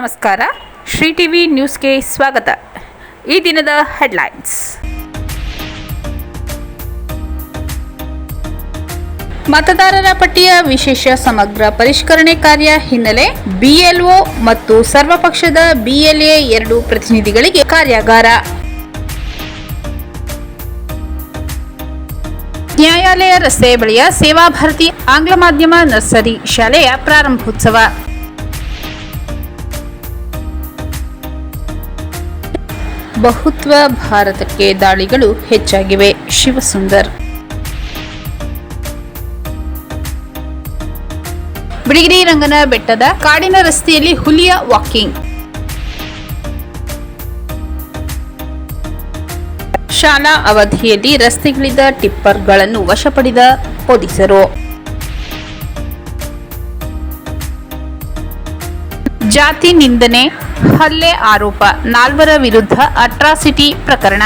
ನಮಸ್ಕಾರ. ಶ್ರೀ ಟಿವಿ ನ್ಯೂಸ್ಗೆ ಸ್ವಾಗತ. ಈ ದಿನದ ಹೆಡ್ಲೈನ್ಸ್. ಮತದಾರರ ಪಟ್ಟಿಯ ವಿಶೇಷ ಸಮಗ್ರ ಪರಿಷ್ಕರಣೆ ಕಾರ್ಯ ಹಿನ್ನೆಲೆ ಬಿಎಲ್ಒ ಮತ್ತು ಸರ್ವಪಕ್ಷದ ಬಿಎಲ್ಎ 2 ಪ್ರತಿನಿಧಿಗಳಿಗೆ ಕಾರ್ಯಾಗಾರ. ನ್ಯಾಯಾಲಯ ರಸ್ತೆ ಬಳಿಯ ಸೇವಾಭಾರತಿ ಆಂಗ್ಲ ಮಾಧ್ಯಮ ನರ್ಸರಿ ಶಾಲೆಯ ಪ್ರಾರಂಭೋತ್ಸವ. ಬಹುತ್ವ ಭಾರತಕ್ಕೆ ದಾಳಿಗಳು ಹೆಚ್ಚಾಗಿವೆ. ಶಿವಸುಂದರ್. ಬಿಳಿಗಿರಿ ರಂಗನ ಬೆಟ್ಟದ ಕಾಡಿನ ರಸ್ತೆಯಲ್ಲಿ ಹುಲಿಯ ವಾಕಿಂಗ್. ಶಾಲಾ ಅವಧಿಯಲ್ಲಿ ರಸ್ತೆಗಿಳಿದ ಟಿಪ್ಪರ್ಗಳನ್ನು ವಶಪಡಿದ ಪೊಲೀಸರು. ಜಾತಿ ನಿಂದನೆ ಹಲ್ಲೆ ಆರೋಪ, 4 ವಿರುದ್ಧ ಅಟ್ರಾಸಿಟಿ ಪ್ರಕರಣ.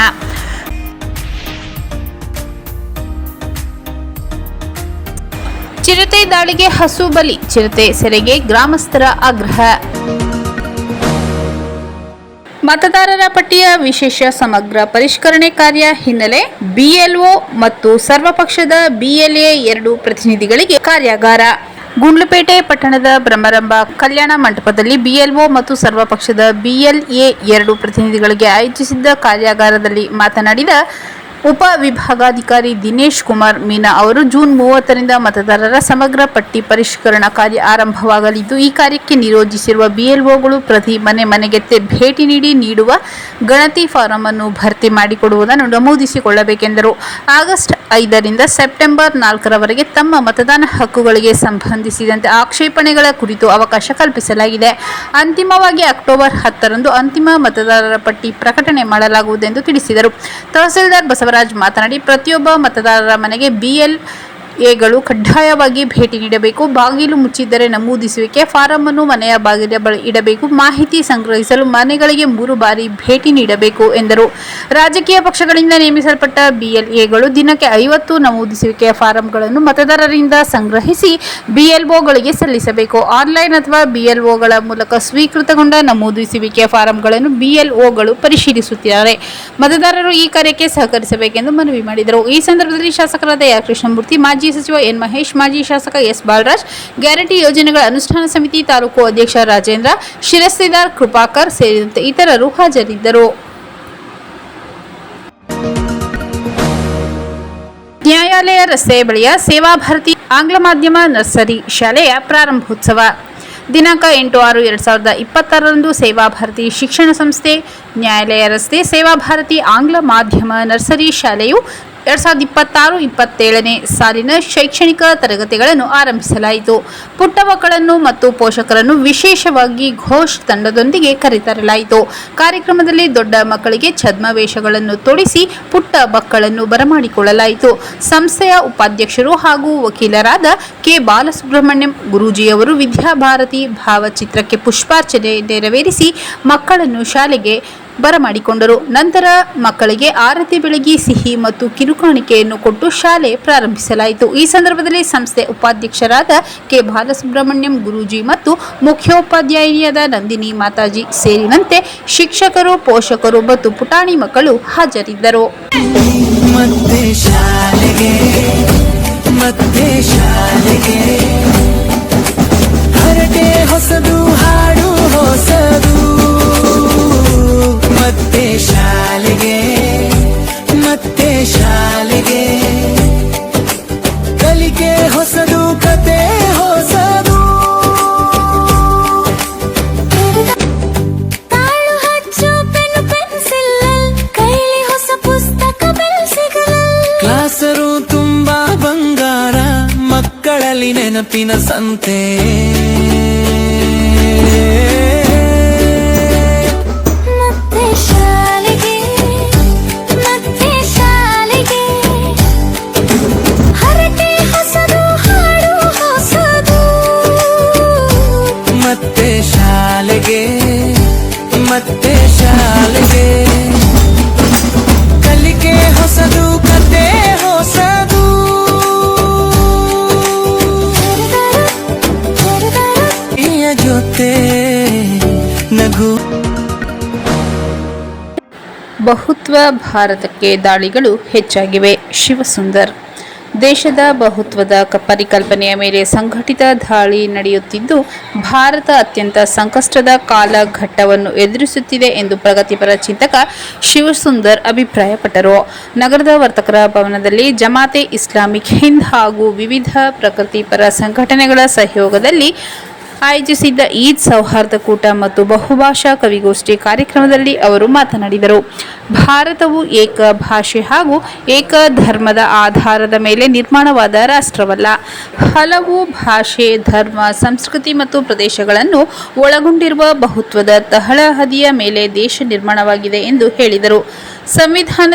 ಚಿರತೆ ದಾಳಿಗೆ ಹಸು ಬಲಿ, ಚಿರತೆ ಸೆರೆಗೆ ಗ್ರಾಮಸ್ಥರ ಆಗ್ರಹ. ಮತದಾರರ ಪಟ್ಟಿಯ ವಿಶೇಷ ಸಮಗ್ರ ಪರಿಷ್ಕರಣೆ ಕಾರ್ಯ ಹಿನ್ನೆಲೆ ಬಿಎಲ್ಒ ಮತ್ತು ಸರ್ವಪಕ್ಷದ ಬಿಎಲ್ಎ 2 ಪ್ರತಿನಿಧಿಗಳಿಗೆ ಕಾರ್ಯಾಗಾರ. ಗುಂಡ್ಲುಪೇಟೆ ಪಟ್ಟಣದ ಬ್ರಹ್ಮರಂಭ ಕಲ್ಯಾಣ ಮಂಟಪದಲ್ಲಿ ಬಿಎಲ್ಒ ಮತ್ತು ಸರ್ವಪಕ್ಷದ ಬಿಎಲ್ಎ 2 ಪ್ರತಿನಿಧಿಗಳಿಗೆ ಆಯೋಜಿಸಿದ್ದ ಕಾರ್ಯಾಗಾರದಲ್ಲಿ ಮಾತನಾಡಿದ ಉಪ ವಿಭಾಗಾಧಿಕಾರಿ ದಿನೇಶ್ ಕುಮಾರ್ ಮೀನಾ ಅವರು ಜೂನ್ 30ರಿಂದ ಮತದಾರರ ಸಮಗ್ರ ಪಟ್ಟಿ ಪರಿಷ್ಕರಣಾ ಕಾರ್ಯ ಆರಂಭವಾಗಲಿದ್ದು, ಈ ಕಾರ್ಯಕ್ಕೆ ನಿಯೋಜಿಸಿರುವ ಬಿಎಲ್ಒಗಳು ಪ್ರತಿ ಮನೆಗೆ ಭೇಟಿ ನೀಡುವ ಗಣತಿ ಫಾರಂ ಅನ್ನು ಭರ್ತಿ ಮಾಡಿಕೊಡುವುದನ್ನು ನಮೂದಿಸಿಕೊಳ್ಳಬೇಕೆಂದರು. ಆಗಸ್ಟ್ 5ರಿಂದ ಸೆಪ್ಟೆಂಬರ್ 4ರವರೆಗೆ ತಮ್ಮ ಮತದಾನ ಹಕ್ಕುಗಳಿಗೆ ಸಂಬಂಧಿಸಿದಂತೆ ಆಕ್ಷೇಪಣೆಗಳ ಕುರಿತು ಅವಕಾಶ ಕಲ್ಪಿಸಲಾಗಿದೆ. ಅಂತಿಮವಾಗಿ ಅಕ್ಟೋಬರ್ 10ರಂದು ಅಂತಿಮ ಮತದಾರರ ಪಟ್ಟಿ ಪ್ರಕಟಣೆ ಮಾಡಲಾಗುವುದೆಂದು ತಿಳಿಸಿದರು. ತಹಸೀಲ್ದಾರ್ ಬಸವರಾಜ್ ಮಾತನಾಡಿ, ಪ್ರತಿಯೊಬ್ಬ ಮತದಾರರ ಮನೆಗೆ ಬಿಎಲ್ಎಗಳು ಕಡ್ಡಾಯವಾಗಿ ಭೇಟಿ ನೀಡಬೇಕು. ಬಾಗಿಲು ಮುಚ್ಚಿದ್ದರೆ ನಮೂದಿಸುವಿಕೆ ಫಾರಂ ಅನ್ನು ಮನೆಯ ಬಾಗಿಲ ಬಳಿ ಇಡಬೇಕು. ಮಾಹಿತಿ ಸಂಗ್ರಹಿಸಲು ಮನೆಗಳಿಗೆ 3 ಬಾರಿ ಭೇಟಿ ನೀಡಬೇಕು ಎಂದರು. ರಾಜಕೀಯ ಪಕ್ಷಗಳಿಂದ ನೇಮಿಸಲ್ಪಟ್ಟ ಬಿಎಲ್ಎಗಳು ದಿನಕ್ಕೆ 50 ನಮೂದಿಸುವಿಕೆಯ ಫಾರಂಗಳನ್ನು ಮತದಾರರಿಂದ ಸಂಗ್ರಹಿಸಿ ಬಿಎಲ್ಒಗಳಿಗೆ ಸಲ್ಲಿಸಬೇಕು. ಆನ್ಲೈನ್ ಅಥವಾ ಬಿಎಲ್ಒಗಳ ಮೂಲಕ ಸ್ವೀಕೃತಗೊಂಡ ನಮೂದಿಸುವಿಕೆಯ ಫಾರಂಗಳನ್ನು ಬಿಎಲ್ಒಗಳು ಪರಿಶೀಲಿಸುತ್ತಾರೆ. ಮತದಾರರು ಈ ಕಾರ್ಯಕ್ಕೆ ಸಹಕರಿಸಬೇಕೆಂದು ಮನವಿ ಮಾಡಿದರು. ಈ ಸಂದರ್ಭದಲ್ಲಿ ಶಾಸಕರಾದ ಆರ್ ಕೃಷ್ಣಮೂರ್ತಿ, ಮಾಜಿ ಸಚಿವ ಎನ್ ಮಹೇಶ್, ಮಾಜಿ ಶಾಸಕ ಎಸ್ ಬಾಲರಾಜ್, ಗ್ಯಾರಂಟಿ ಯೋಜನೆಗಳ ಅನುಷ್ಠಾನ ಸಮಿತಿ ತಾಲೂಕು ಅಧ್ಯಕ್ಷ ರಾಜೇಂದ್ರ, ಶಿರಸ್ತೆದಾರ್ ಕೃಪಾಕರ್ ಸೇರಿದಂತೆ ಇತರರು ಹಾಜರಿದ್ದರು. ನ್ಯಾಯಾಲಯ ರಸ್ತೆ ಬಳಿಯ ಸೇವಾಭಾರತಿ ಆಂಗ್ಲ ಮಾಧ್ಯಮ ನರ್ಸರಿ ಶಾಲೆಯ ಪ್ರಾರಂಭೋತ್ಸವ. ದಿನಾಂಕ 8/6/2026ರಂದು ಸೇವಾಭಾರತಿ ಶಿಕ್ಷಣ ಸಂಸ್ಥೆ, ನ್ಯಾಯಾಲಯ ರಸ್ತೆ, ಸೇವಾಭಾರತಿ ಆಂಗ್ಲ ಮಾಧ್ಯಮ ನರ್ಸರಿ ಶಾಲೆಯು 2026-27ನೇ ಸಾಲಿನ ಶೈಕ್ಷಣಿಕ ತರಗತಿಗಳನ್ನು ಆರಂಭಿಸಲಾಯಿತು. ಪುಟ್ಟ ಮಕ್ಕಳನ್ನು ಮತ್ತು ಪೋಷಕರನ್ನು ವಿಶೇಷವಾಗಿ ಘೋಷ್ ತಂಡದೊಂದಿಗೆ ಕರೆತರಲಾಯಿತು. ಕಾರ್ಯಕ್ರಮದಲ್ಲಿ ದೊಡ್ಡ ಮಕ್ಕಳಿಗೆ ಛದ್ಮವೇಷಗಳನ್ನು ತೊಡಿಸಿ ಪುಟ್ಟ ಮಕ್ಕಳನ್ನು ಬರಮಾಡಿಕೊಳ್ಳಲಾಯಿತು. ಸಂಸ್ಥೆಯ ಉಪಾಧ್ಯಕ್ಷರು ಹಾಗೂ ವಕೀಲರಾದ ಕೆ ಬಾಲಸುಬ್ರಹ್ಮಣ್ಯಂ ಗುರೂಜಿಯವರು ವಿದ್ಯಾಭಾರತಿ ಭಾವಚಿತ್ರಕ್ಕೆ ಪುಷ್ಪಾರ್ಚನೆ ನೆರವೇರಿಸಿ ಮಕ್ಕಳನ್ನು ಶಾಲೆಗೆ ಬರಮಾಡಿಕೊಂಡರು. ನಂತರ ಮಕ್ಕಳಿಗೆ ಆರತಿ ಬೆಳಗಿ ಸಿಹಿ ಮತ್ತು ಕಿರುಕಾಣಿಕೆಯನ್ನು ಕೊಟ್ಟು ಶಾಲೆ ಪ್ರಾರಂಭಿಸಲಾಯಿತು. ಈ ಸಂದರ್ಭದಲ್ಲಿ ಸಂಸ್ಥೆ ಉಪಾಧ್ಯಕ್ಷರಾದ ಕೆ ಬಾಲಸುಬ್ರಹ್ಮಣ್ಯಂ ಗುರೂಜಿ ಮತ್ತು ಮುಖ್ಯೋಪಾಧ್ಯಾಯಿನಿಯಾದ ನಂದಿನಿ ಮಾತಾಜಿ ಸೇರಿದಂತೆ ಶಿಕ್ಷಕರು, ಪೋಷಕರು ಮತ್ತು ಪುಟಾಣಿ ಮಕ್ಕಳು ಹಾಜರಿದ್ದರು. ಹೊಸದು ಹಾಡು ಹೊಸದು ಮತ್ತೆ ಶಾಲೆಗೆ ಕಲಿಕೆ ಹೊಸದು, ಕತೆ ಹೊಸದು. ತಾಳು ಹಚ್ಚು ಪೆನ್ನು ಪೆನ್ಸಿಲ್, ಕೈಲಿ ಹೊಸ ಪುಸ್ತಕ ಸಿಗಲು. ಕ್ಲಾಸರು ತುಂಬಾ ಬಂಗಾರ, ಮಕ್ಕಳಲ್ಲಿ ನೆನಪಿನ ಸಂತೆ. ಮತ್ತೆ ಶಾಲೆಗೆ ಕಲಿಕೆ ಹೊಸದು, ಕತೆ ಹೊಸದು. ಜೊತೆ ಹೊಸದು. ಬಹುತ್ವ ಭಾರತಕ್ಕೆ ದಾಳಿಗಳು ಹೆಚ್ಚಾಗಿವೆ. ಶಿವಸುಂದರ್. ದೇಶದ ಬಹುತ್ವದ ಪರಿಕಲ್ಪನೆಯ ಮೇಲೆ ಸಂಘಟಿತ ದಾಳಿ ನಡೆಯುತ್ತಿದ್ದು, ಭಾರತ ಅತ್ಯಂತ ಸಂಕಷ್ಟದ ಕಾಲಘಟ್ಟವನ್ನು ಎದುರಿಸುತ್ತಿದೆ ಎಂದು ಪ್ರಗತಿಪರ ಚಿಂತಕ ಶಿವಸುಂದರ್ ಅಭಿಪ್ರಾಯಪಟ್ಟರು. ನಗರದ ವರ್ತಕರ ಭವನದಲ್ಲಿ ಜಮಾತೆ ಇಸ್ಲಾಮಿಕ್ ಹಿಂದ್ ಹಾಗೂ ವಿವಿಧ ಪ್ರಗತಿಪರ ಸಂಘಟನೆಗಳ ಸಹಯೋಗದಲ್ಲಿ ಆಯೋಜಿಸಿದ್ದ ಈದ್ ಸೌಹಾರ್ದ ಕೂಟ ಮತ್ತು ಬಹುಭಾಷಾ ಕವಿಗೋಷ್ಠಿ ಕಾರ್ಯಕ್ರಮದಲ್ಲಿ ಅವರು ಮಾತನಾಡಿದರು. ಭಾರತವು ಏಕ ಭಾಷೆ ಹಾಗೂ ಏಕ ಧರ್ಮದ ಆಧಾರದ ಮೇಲೆ ನಿರ್ಮಾಣವಾದ ರಾಷ್ಟ್ರವಲ್ಲ. ಹಲವು ಭಾಷೆ, ಧರ್ಮ, ಸಂಸ್ಕೃತಿ ಮತ್ತು ಪ್ರದೇಶಗಳನ್ನು ಒಳಗೊಂಡಿರುವ ಬಹುತ್ವದ ತಳಹದಿಯ ಮೇಲೆ ದೇಶ ನಿರ್ಮಾಣವಾಗಿದೆ ಎಂದು ಹೇಳಿದರು.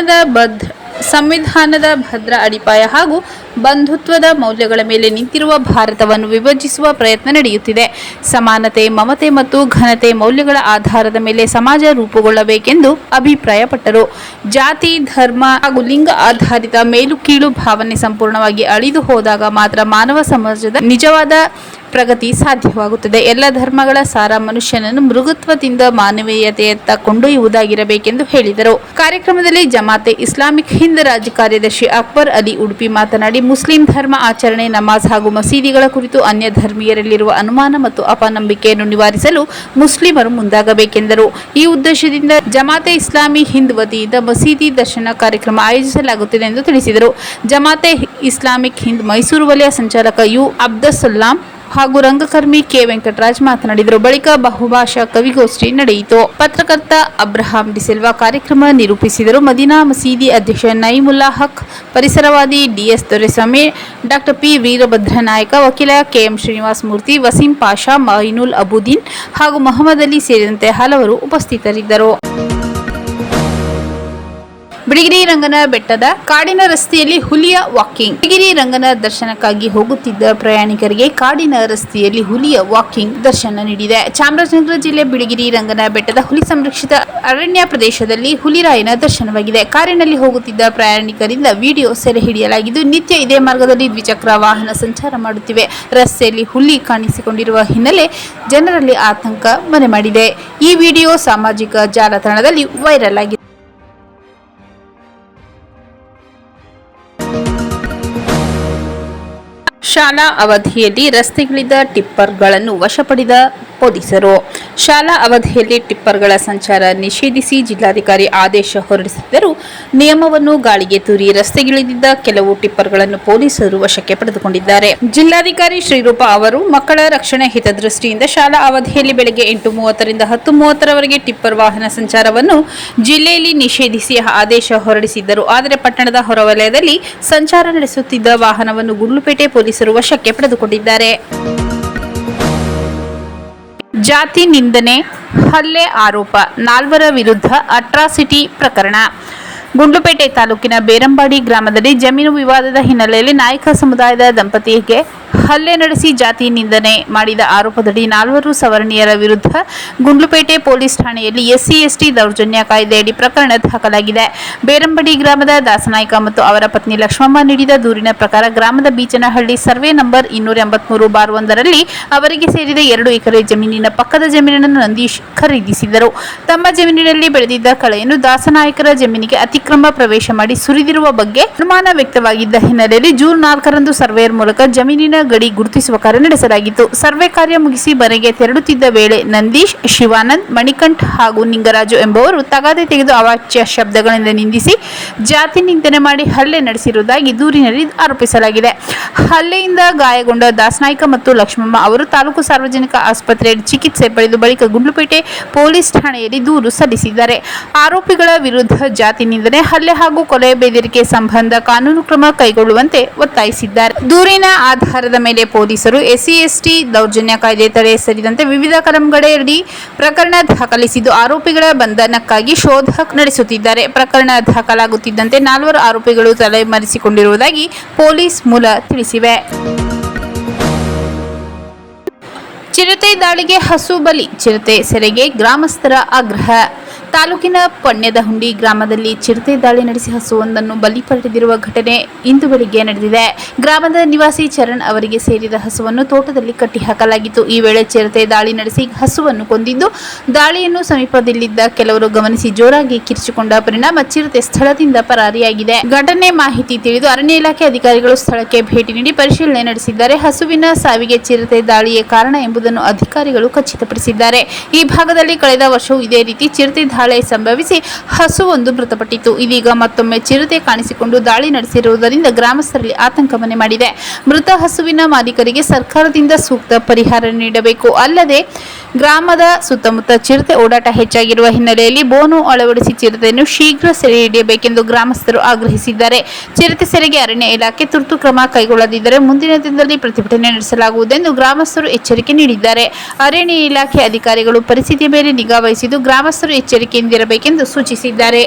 ಸಂವಿಧಾನದ ಭದ್ರ ಅಡಿಪಾಯ ಹಾಗೂ ಬಂಧುತ್ವದ ಮೌಲ್ಯಗಳ ಮೇಲೆ ನಿಂತಿರುವ ಭಾರತವನ್ನು ವಿಭಜಿಸುವ ಪ್ರಯತ್ನ ನಡೆಯುತ್ತಿದೆ. ಸಮಾನತೆ, ಮಮತೆ ಮತ್ತು ಘನತೆ ಮೌಲ್ಯಗಳ ಆಧಾರದ ಮೇಲೆ ಸಮಾಜ ರೂಪುಗೊಳ್ಳಬೇಕೆಂದು ಅಭಿಪ್ರಾಯಪಟ್ಟರು. ಜಾತಿ, ಧರ್ಮ ಹಾಗೂ ಲಿಂಗ ಆಧಾರಿತ ಮೇಲು ಕೀಳು ಭಾವನೆ ಸಂಪೂರ್ಣವಾಗಿ ಅಳಿದು ಹೋದಾಗ ಮಾತ್ರ ಮಾನವ ಸಮಾಜದ ನಿಜವಾದ ಪ್ರಗತಿ ಸಾಧ್ಯವಾಗುತ್ತದೆ. ಎಲ್ಲ ಧರ್ಮಗಳ ಸಾರ ಮನುಷ್ಯನನ್ನು ಮೃಗತ್ವದಿಂದ ಮಾನವೀಯತೆಯತ್ತ ಕೊಂಡೊಯ್ಯುವುದಾಗಿರಬೇಕೆಂದು ಹೇಳಿದರು. ಕಾರ್ಯಕ್ರಮದಲ್ಲಿ ಜಮಾತೆ ಇಸ್ಲಾಮಿಕ್ ಹಿಂದ್ ರಾಜ್ಯ ಕಾರ್ಯದರ್ಶಿ ಅಕ್ಬರ್ ಅಲಿ ಉಡುಪಿ ಮಾತನಾಡಿ, ಮುಸ್ಲಿಂ ಧರ್ಮ ಆಚರಣೆ, ನಮಾಜ್ ಹಾಗೂ ಮಸೀದಿಗಳ ಕುರಿತು ಅನ್ಯ ಧರ್ಮೀಯರಲ್ಲಿರುವ ಅನುಮಾನ ಮತ್ತು ಅಪನಂಬಿಕೆಯನ್ನು ನಿವಾರಿಸಲು ಮುಸ್ಲಿಮರು ಮುಂದಾಗಬೇಕೆಂದರು. ಈ ಉದ್ದೇಶದಿಂದ ಜಮಾತೆ ಇಸ್ಲಾಮಿ ಹಿಂದ್ ವತಿಯಿಂದ ಮಸೀದಿ ದರ್ಶನ ಕಾರ್ಯಕ್ರಮ ಆಯೋಜಿಸಲಾಗುತ್ತಿದೆ ಎಂದು ತಿಳಿಸಿದರು. ಜಮಾತೆ ಇಸ್ಲಾಮಿಕ್ ಹಿಂದ್ ಮೈಸೂರು ವಲಯ ಸಂಚಾಲಕ ಯು ಅಬ್ದಸ್ಸಲಾಂ ಹಾಗೂ ರಂಗಕರ್ಮಿ ಕೆ ವೆಂಕಟರಾಜ್ ಮಾತನಾಡಿದರು. ಬಳಿಕ ಬಹುಭಾಷಾ ಕವಿಗೋಷ್ಠಿ ನಡೆಯಿತು. ಪತ್ರಕರ್ತ ಅಬ್ರಹಾಂ ಡಿಸಿಲ್ವಾ ಕಾರ್ಯಕ್ರಮ ನಿರೂಪಿಸಿದರು. ಮದೀನಾ ಮಸೀದಿ ಅಧ್ಯಕ್ಷ ನೈಮುಲ್ಲಾ ಹಕ್, ಪರಿಸರವಾದಿ DS Doreswamy, doctor P Veerabhadra Nayaka, ವಕೀಲ ಕೆಎಂ ಶ್ರೀನಿವಾಸ ಮೂರ್ತಿ, ವಸೀಂ ಪಾಷಾ, ಮೈನುಲ್ ಅಬುದ್ದೀನ್ ಹಾಗೂ ಮೊಹಮ್ಮದ್ ಅಲಿ ಸೇರಿದಂತೆ ಹಲವರು ಉಪಸ್ಥಿತರಿದ್ದರು. ಬಿಳಿಗಿರಿ ರಂಗನ ಬೆಟ್ಟದ ಕಾಡಿನ ರಸ್ತೆಯಲ್ಲಿ ಹುಲಿಯ ವಾಕಿಂಗ್. ಬಿಳಿಗಿರಿ ರಂಗನ ದರ್ಶನಕ್ಕಾಗಿ ಹೋಗುತ್ತಿದ್ದ ಪ್ರಯಾಣಿಕರಿಗೆ ಕಾಡಿನ ರಸ್ತೆಯಲ್ಲಿ ಹುಲಿಯ ವಾಕಿಂಗ್ ದರ್ಶನ ನೀಡಿದೆ. ಚಾಮರಾಜನಗರ ಜಿಲ್ಲೆ ಬಿಳಿಗಿರಿ ರಂಗನ ಬೆಟ್ಟದ ಹುಲಿ ಸಂರಕ್ಷಿತ ಅರಣ್ಯ ಪ್ರದೇಶದಲ್ಲಿ ಹುಲಿರಾಯನ ದರ್ಶನವಾಗಿದೆ. ಕಾರಿನಲ್ಲಿ ಹೋಗುತ್ತಿದ್ದ ಪ್ರಯಾಣಿಕರಿಂದ ವಿಡಿಯೋ ಸೆರೆ ಹಿಡಿಯಲಾಗಿದ್ದು, ನಿತ್ಯ ಇದೇ ಮಾರ್ಗದಲ್ಲಿ ದ್ವಿಚಕ್ರ ವಾಹನ ಸಂಚಾರ ಮಾಡುತ್ತಿವೆ. ರಸ್ತೆಯಲ್ಲಿ ಹುಲಿ ಕಾಣಿಸಿಕೊಂಡಿರುವ ಹಿನ್ನೆಲೆ ಜನರಲ್ಲಿ ಆತಂಕ ಮನೆ ಮಾಡಿದೆ. ಈ ವಿಡಿಯೋ ಸಾಮಾಜಿಕ ಜಾಲತಾಣದಲ್ಲಿ ವೈರಲ್ ಆಗಿದೆ. ಶಾಲಾ ಅವಧಿಯಲ್ಲಿ ರಸ್ತೆಗಿಳಿದ ಟಿಪ್ಪರ್ಗಳನ್ನು ವಶಪಡಿದ ಪೊಲೀಸರು. ಶಾಲಾ ಅವಧಿಯಲ್ಲಿ ಟಿಪ್ಪರ್ಗಳ ಸಂಚಾರ ನಿಷೇಧಿಸಿ ಜಿಲ್ಲಾಧಿಕಾರಿ ಆದೇಶ ಹೊರಡಿಸಿದ್ದರೂ ನಿಯಮವನ್ನು ಗಾಳಿಗೆ ತೂರಿ ರಸ್ತೆಗಿಳಿದಿದ್ದ ಕೆಲವು ಟಿಪ್ಪರ್ಗಳನ್ನು ಪೊಲೀಸರು ವಶಕ್ಕೆ ಪಡೆದುಕೊಂಡಿದ್ದಾರೆ. ಜಿಲ್ಲಾಧಿಕಾರಿ ಶ್ರೀರೂಪಾ ಅವರು ಮಕ್ಕಳ ರಕ್ಷಣೆ ಹಿತದೃಷ್ಟಿಯಿಂದ ಶಾಲಾ ಅವಧಿಯಲ್ಲಿ ಬೆಳಗ್ಗೆ 8:30 ರಿಂದ 10:30 ಟಿಪ್ಪರ್ ವಾಹನ ಸಂಚಾರವನ್ನು ಜಿಲ್ಲೆಯಲ್ಲಿ ನಿಷೇಧಿಸಿ ಆದೇಶ ಹೊರಡಿಸಿದ್ದರು. ಆದರೆ ಪಟ್ಟಣದ ಹೊರವಲಯದಲ್ಲಿ ಸಂಚಾರ ನಡೆಸುತ್ತಿದ್ದ ವಾಹನವನ್ನು ಗುಂಡ್ಲುಪೇಟೆ ಪೊಲೀಸರು ವಶಕ್ಕೆ ಪಡೆದುಕೊಂಡಿದ್ದಾರೆ. ಜಾತಿ ನಿಂದನೆ, ಹಲ್ಲೆ ಆರೋಪ, 4 ವಿರುದ್ಧ ಅಟ್ರಾಸಿಟಿ ಪ್ರಕರಣ. ಗುಂಡ್ಲುಪೇಟೆ ತಾಲೂಕಿನ ಬೇರಂಬಾಡಿ ಗ್ರಾಮದಲ್ಲಿ ಜಮೀನು ವಿವಾದದ ಹಿನ್ನೆಲೆಯಲ್ಲಿ ನಾಯಕ ಸಮುದಾಯದ ದಂಪತಿಗೆ ಹಲ್ಲೆ ನಡೆಸಿ ಜಾತಿ ನಿಂದನೆ ಮಾಡಿದ ಆರೋಪದಡಿ 4 ಸವರ್ಣೀಯರ ವಿರುದ್ಧ ಗುಂಡ್ಲುಪೇಟೆ ಪೊಲೀಸ್ ಠಾಣೆಯಲ್ಲಿ SC/ST ದೌರ್ಜನ್ಯ ಕಾಯ್ದೆಯಡಿ ಪ್ರಕರಣ ದಾಖಲಾಗಿದೆ. ಬೇರಂಬಡಿ ಗ್ರಾಮದ ದಾಸನಾಯ್ಕ ಮತ್ತು ಅವರ ಪತ್ನಿ ಲಕ್ಷ್ಮಮ್ಮ ನೀಡಿದ ದೂರಿನ ಪ್ರಕಾರ ಗ್ರಾಮದ ಬೀಚನಹಳ್ಳಿ ಸರ್ವೆ ನಂಬರ್ 283/1ರಲ್ಲಿ ಅವರಿಗೆ ಸೇರಿದ 2 ಎಕರೆ ಜಮೀನಿನ ಪಕ್ಕದ ಜಮೀನನ್ನು ನಂದೀಶ್ ಖರೀದಿಸಿದ್ದರು. ತಮ್ಮ ಜಮೀನಿನಲ್ಲಿ ಬೆಳೆದಿದ್ದ ಕಳೆಯನ್ನು ದಾಸನಾಯ್ಕರ ಜಮೀನಿಗೆ ಅತಿಕ್ರಮ ಪ್ರವೇಶ ಮಾಡಿ ಸುರಿದಿರುವ ಬಗ್ಗೆ ಅನುಮಾನ ವ್ಯಕ್ತವಾಗಿದ್ದ ಹಿನ್ನೆಲೆಯಲ್ಲಿ ಜೂನ್ 4ರಂದು ಸರ್ವೇಯರ್ ಮೂಲಕ ಜಮೀನಿನ ಗಡಿ ಗುರುತಿಸುವ ಕಾರ್ಯ ನಡೆಸಲಾಗಿತ್ತು. ಸರ್ವೆ ಕಾರ್ಯ ಮುಗಿಸಿ ಮನೆಗೆ ತೆರಳುತ್ತಿದ್ದ ವೇಳೆ ನಂದೀಶ್, ಶಿವಾನಂದ್, ಮಣಿಕಂಠ್ ಹಾಗೂ ನಿಂಗರಾಜು ಎಂಬುವರು ತಗಾದೆ ತೆಗೆದು ಅವಾಚ್ಯ ಶಬ್ದಗಳಿಂದ ನಿಂದಿಸಿ ಜಾತಿ ನಿಂದನೆ ಮಾಡಿ ಹಲ್ಲೆ ನಡೆಸಿರುವುದಾಗಿ ದೂರಿನಲ್ಲಿ ಆರೋಪಿಸಲಾಗಿದೆ. ಹಲ್ಲೆಯಿಂದ ಗಾಯಗೊಂಡ ದಾಸನಾಯ್ಕ ಮತ್ತು ಲಕ್ಷ್ಮಮ್ಮ ಅವರು ತಾಲೂಕು ಸಾರ್ವಜನಿಕ ಆಸ್ಪತ್ರೆಯಲ್ಲಿ ಚಿಕಿತ್ಸೆ ಪಡೆದು ಬಳಿಕ ಗುಂಡ್ಲುಪೇಟೆ ಪೊಲೀಸ್ ಠಾಣೆಯಲ್ಲಿ ದೂರು ಸಲ್ಲಿಸಿದ್ದಾರೆ. ಆರೋಪಿಗಳ ವಿರುದ್ಧ ಜಾತಿ ನಿಂದನೆ, ಹಲ್ಲೆ ಹಾಗೂ ಕೊಲೆ, ಬೆದರಿಕೆ ಸಂಬಂಧ ಕಾನೂನು ಕ್ರಮ ಕೈಗೊಳ್ಳುವಂತೆ ಒತ್ತಾಯಿಸಿದ್ದಾರೆ. ದೂರಿನ ಆಧಾರದ ಮೇಲೆ ಪೊಲೀಸರು SC/ST ದೌರ್ಜನ್ಯ ಕಾಯ್ದೆ ತಡೆ ಸೇರಿದಂತೆ ವಿವಿಧ ಕಲಂಗಳಡಿ ಪ್ರಕರಣ ದಾಖಲಿಸಿದ್ದು ಆರೋಪಿಗಳ ಬಂಧನಕ್ಕಾಗಿ ಶೋಧ ನಡೆಸುತ್ತಿದ್ದಾರೆ. ಪ್ರಕರಣ ದಾಖಲಾಗುತ್ತಿದ್ದಂತೆ 4 ಆರೋಪಿಗಳು ತಲೆಮರೆಸಿಕೊಂಡಿರುವುದಾಗಿ ಪೊಲೀಸ್ ಮೂಲ ತಿಳಿಸಿವೆ. ಚಿರತೆ ದಾಳಿಗೆ ಹಸು ಬಲಿ, ಚಿರತೆ ಸೆರೆಗೆ ಗ್ರಾಮಸ್ಥರ ಆಗ್ರಹ. ತಾಲೂಕಿನ ಪಣ್ಯದಹುಂಡಿ ಗ್ರಾಮದಲ್ಲಿ ಚಿರತೆ ದಾಳಿ ನಡೆಸಿ ಹಸುವೊಂದನ್ನು ಬಲಿ ಪಡೆದಿರುವ ಘಟನೆ ಇಂದು ಬೆಳಿಗ್ಗೆ ನಡೆದಿದೆ. ಗ್ರಾಮದ ನಿವಾಸಿ ಚರಣ್ ಅವರಿಗೆ ಸೇರಿದ ಹಸುವನ್ನು ತೋಟದಲ್ಲಿ ಕಟ್ಟಿಹಾಕಲಾಗಿತ್ತು. ಈ ವೇಳೆ ಚಿರತೆ ದಾಳಿ ನಡೆಸಿ ಹಸುವನ್ನು ಕೊಂದಿದ್ದು, ದಾಳಿಯನ್ನು ಸಮೀಪದಲ್ಲಿದ್ದ ಕೆಲವರು ಗಮನಿಸಿ ಜೋರಾಗಿ ಕಿರಿಚಿಕೊಂಡ ಪರಿಣಾಮ ಚಿರತೆ ಸ್ಥಳದಿಂದ ಪರಾರಿಯಾಗಿದೆ. ಘಟನೆ ಮಾಹಿತಿ ತಿಳಿದು ಅರಣ್ಯ ಇಲಾಖೆ ಅಧಿಕಾರಿಗಳು ಸ್ಥಳಕ್ಕೆ ಭೇಟಿ ನೀಡಿ ಪರಿಶೀಲನೆ ನಡೆಸಿದ್ದಾರೆ. ಹಸುವಿನ ಸಾವಿಗೆ ಚಿರತೆ ದಾಳಿಯೇ ಕಾರಣ ಎಂಬುದನ್ನು ಅಧಿಕಾರಿಗಳು ಖಚಿತಪಡಿಸಿದ್ದಾರೆ. ಈ ಭಾಗದಲ್ಲಿ ಕಳೆದ ವರ್ಷವೂ ಇದೇ ರೀತಿ ಚಿರತೆ ದಾಳಿ ಸಂಭವಿಸಿ ಹಸುವೊಂದು ಮೃತಪಟ್ಟಿತ್ತು. ಇದೀಗ ಮತ್ತೊಮ್ಮೆ ಚಿರತೆ ಕಾಣಿಸಿಕೊಂಡು ದಾಳಿ ನಡೆಸಿರುವುದರಿಂದ ಗ್ರಾಮಸ್ಥರಲ್ಲಿ ಆತಂಕ ಮನೆ ಮಾಡಿದೆ. ಮೃತ ಹಸುವಿನ ಮಾಲೀಕರಿಗೆ ಸರ್ಕಾರದಿಂದ ಸೂಕ್ತ ಪರಿಹಾರ ನೀಡಬೇಕು. ಅಲ್ಲದೆ ಗ್ರಾಮದ ಸುತ್ತಮುತ್ತ ಚಿರತೆ ಓಡಾಟ ಹೆಚ್ಚಾಗಿರುವ ಹಿನ್ನೆಲೆಯಲ್ಲಿ ಬೋನು ಅಳವಡಿಸಿ ಚಿರತೆಯನ್ನು ಶೀಘ್ರ ಸೆರೆ ಹಿಡಿಯಬೇಕೆಂದು ಗ್ರಾಮಸ್ಥರು ಆಗ್ರಹಿಸಿದ್ದಾರೆ. ಚಿರತೆ ಸೆರೆಗೆ ಅರಣ್ಯ ಇಲಾಖೆ ತುರ್ತು ಕ್ರಮ ಕೈಗೊಳ್ಳದಿದ್ದರೆ ಮುಂದಿನ ದಿನದಲ್ಲಿ ಪ್ರತಿಭಟನೆ ನಡೆಸಲಾಗುವುದೆಂದು ಗ್ರಾಮಸ್ಥರು ಎಚ್ಚರಿಕೆ ನೀಡಿದ್ದಾರೆ. ಅರಣ್ಯ ಇಲಾಖೆ ಅಧಿಕಾರಿಗಳು ಪರಿಸ್ಥಿತಿಯ ಮೇಲೆ ನಿಗಾ ವಹಿಸಿದ್ದು ಗ್ರಾಮಸ್ಥರು ಎಚ್ಚರಿಕೆಯಿಂದಿರಬೇಕೆಂದು ಸೂಚಿಸಿದ್ದಾರೆ.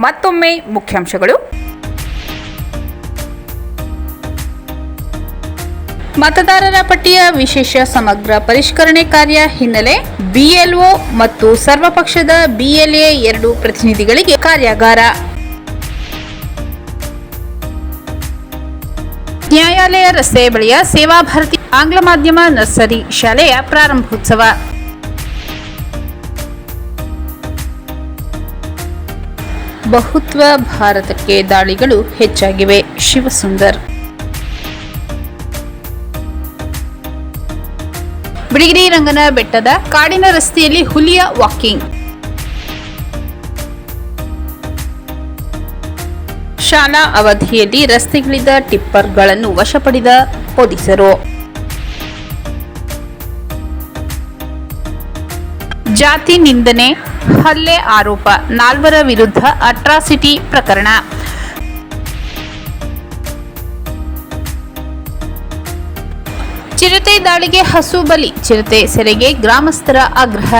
ಮತ್ತೊಮ್ಮೆ ಮುಖ್ಯಾಂಶಗಳು. ಮತದಾರರ ಪಟ್ಟಿಯ ವಿಶೇಷ ಸಮಗ್ರ ಪರಿಷ್ಕರಣೆ ಕಾರ್ಯ ಹಿನ್ನೆಲೆ ಬಿಎಲ್ಒ ಮತ್ತು ಸರ್ವಪಕ್ಷದ ಬಿಎಲ್ಎ 2 ಪ್ರತಿನಿಧಿಗಳಿಗೆ ಕಾರ್ಯಾಗಾರ. ನ್ಯಾಯಾಲಯ ರಸ್ತೆ ಬಳಿಯ ಸೇವಾ ಭಾರತಿ ಆಂಗ್ಲ ಮಾಧ್ಯಮ ನರ್ಸರಿ ಶಾಲೆಯ ಪ್ರಾರಂಭೋತ್ಸವ. ಬಹುತ್ವ ಭಾರತಕ್ಕೆ ದಾಳಿಗಳು ಹೆಚ್ಚಾಗಿವೆ, ಶಿವಸುಂದರ್. ಬಿಳಿಗಿರಿ ರಂಗನ ಬೆಟ್ಟದ ಕಾಡಿನ ರಸ್ತೆಯಲ್ಲಿ ಹುಲಿಯ ವಾಕಿಂಗ್. ಶಾಲಾ ಅವಧಿಯಲ್ಲಿ ರಸ್ತೆಗಿಳಿದ ಟಿಪ್ಪರ್ಗಳನ್ನು ವಶಪಡಿದ ಪೊಲೀಸರು. ಜಾತಿ ನಿಂದನೆ ಹಲ್ಲೆ ಆರೋಪ, 4 ವಿರುದ್ಧ ಅಟ್ರಾಸಿಟಿ ಪ್ರಕರಣ. ಚಿರತೆ ದಾಳಿಗೆ ಹಸು ಬಲಿ, ಚಿರತೆ ಸೆರೆಗೆ ಗ್ರಾಮಸ್ಥರ ಆಗ್ರಹ.